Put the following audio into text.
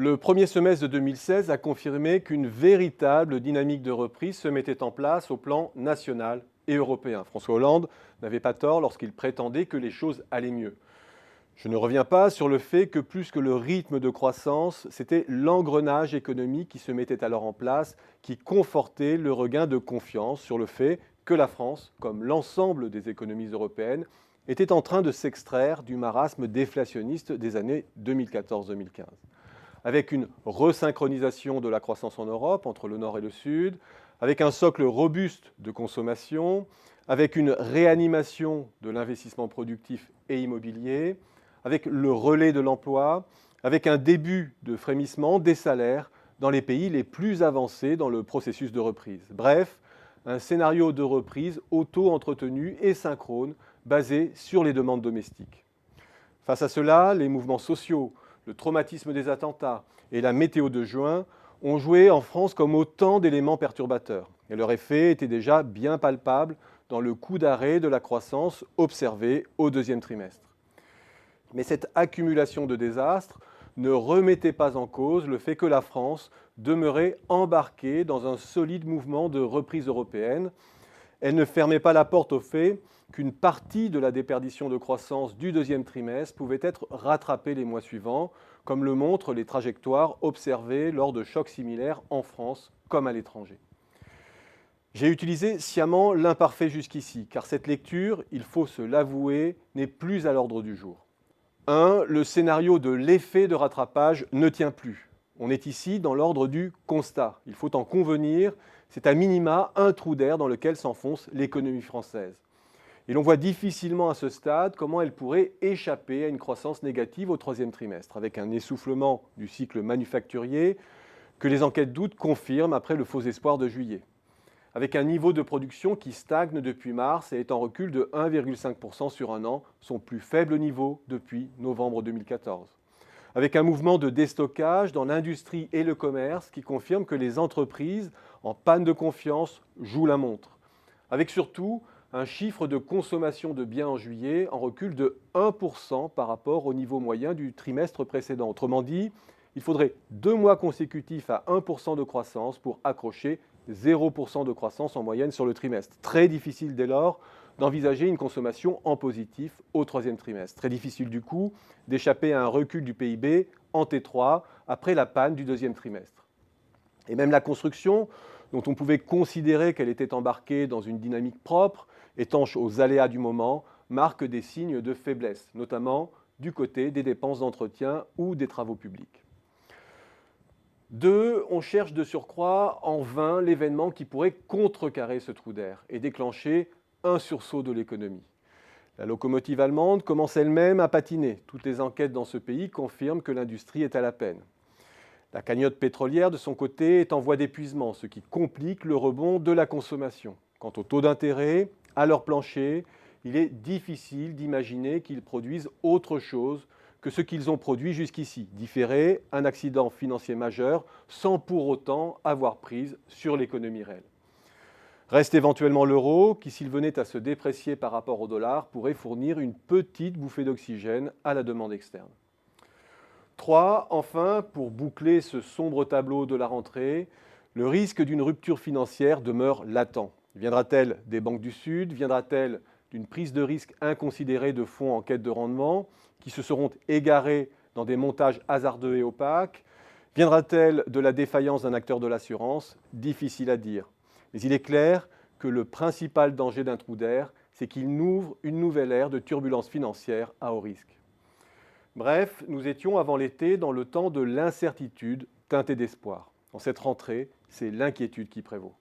Le premier semestre de 2016 a confirmé qu'une véritable dynamique de reprise se mettait en place au plan national et européen. François Hollande n'avait pas tort lorsqu'il prétendait que les choses allaient mieux. Je ne reviens pas sur le fait que plus que le rythme de croissance, c'était l'engrenage économique qui se mettait alors en place, qui confortait le regain de confiance sur le fait que la France, comme l'ensemble des économies européennes, était en train de s'extraire du marasme déflationniste des années 2014-2015. Avec une resynchronisation de la croissance en Europe entre le Nord et le Sud, avec un socle robuste de consommation, avec une réanimation de l'investissement productif et immobilier, avec le relais de l'emploi, avec un début de frémissement des salaires dans les pays les plus avancés dans le processus de reprise. Bref, un scénario de reprise auto-entretenu et synchrone basé sur les demandes domestiques. Face à cela, les mouvements sociaux, le traumatisme des attentats et la météo de juin ont joué en France comme autant d'éléments perturbateurs. Et leur effet était déjà bien palpable dans le coup d'arrêt de la croissance observé au deuxième trimestre. Mais cette accumulation de désastres ne remettait pas en cause le fait que la France demeurait embarquée dans un solide mouvement de reprise européenne. Elle ne fermait pas la porte au fait qu'une partie de la déperdition de croissance du deuxième trimestre pouvait être rattrapée les mois suivants, comme le montrent les trajectoires observées lors de chocs similaires en France comme à l'étranger. J'ai utilisé sciemment l'imparfait jusqu'ici, car cette lecture, il faut se l'avouer, n'est plus à l'ordre du jour. 1. Le scénario de l'effet de rattrapage ne tient plus. On est ici dans l'ordre du constat. Il faut en convenir, c'est à minima un trou d'air dans lequel s'enfonce l'économie française. Et l'on voit difficilement à ce stade comment elle pourrait échapper à une croissance négative au troisième trimestre, avec un essoufflement du cycle manufacturier que les enquêtes d'août confirment après le faux espoir de juillet, avec un niveau de production qui stagne depuis mars et est en recul de 1,5% sur un an, son plus faible niveau depuis novembre 2014. Avec un mouvement de déstockage dans l'industrie et le commerce qui confirme que les entreprises en panne de confiance jouent la montre. Avec surtout un chiffre de consommation de biens en juillet en recul de 1% par rapport au niveau moyen du trimestre précédent. Autrement dit, il faudrait 2 mois consécutifs à 1% de croissance pour accrocher 0% de croissance en moyenne sur le trimestre. Très difficile dès lors d'envisager une consommation en positif au troisième trimestre. Très difficile du coup d'échapper à un recul du PIB en T3 après la panne du deuxième trimestre. Et même la construction, dont on pouvait considérer qu'elle était embarquée dans une dynamique propre, étanche aux aléas du moment, marque des signes de faiblesse, notamment du côté des dépenses d'entretien ou des travaux publics. 2. On cherche de surcroît en vain l'événement qui pourrait contrecarrer ce trou d'air et déclencher un sursaut de l'économie. La locomotive allemande commence elle-même à patiner. Toutes les enquêtes dans ce pays confirment que l'industrie est à la peine. La cagnotte pétrolière, de son côté, est en voie d'épuisement, ce qui complique le rebond de la consommation. Quant au taux d'intérêt, à leur plancher, il est difficile d'imaginer qu'ils produisent autre chose que ce qu'ils ont produit jusqu'ici, différer un accident financier majeur sans pour autant avoir prise sur l'économie réelle. Reste éventuellement l'euro qui, s'il venait à se déprécier par rapport au dollar, pourrait fournir une petite bouffée d'oxygène à la demande externe. 3. Enfin, pour boucler ce sombre tableau de la rentrée, le risque d'une rupture financière demeure latent. Viendra-t-elle des banques du Sud? Viendra-t-elle d'une prise de risque inconsidérée de fonds en quête de rendement qui se seront égarés dans des montages hasardeux et opaques? Viendra-t-elle de la défaillance d'un acteur de l'assurance? Difficile à dire. Mais il est clair que le principal danger d'un trou d'air, c'est qu'il ouvre une nouvelle ère de turbulence financière à haut risque. Bref, nous étions avant l'été dans le temps de l'incertitude teintée d'espoir. En cette rentrée, c'est l'inquiétude qui prévaut.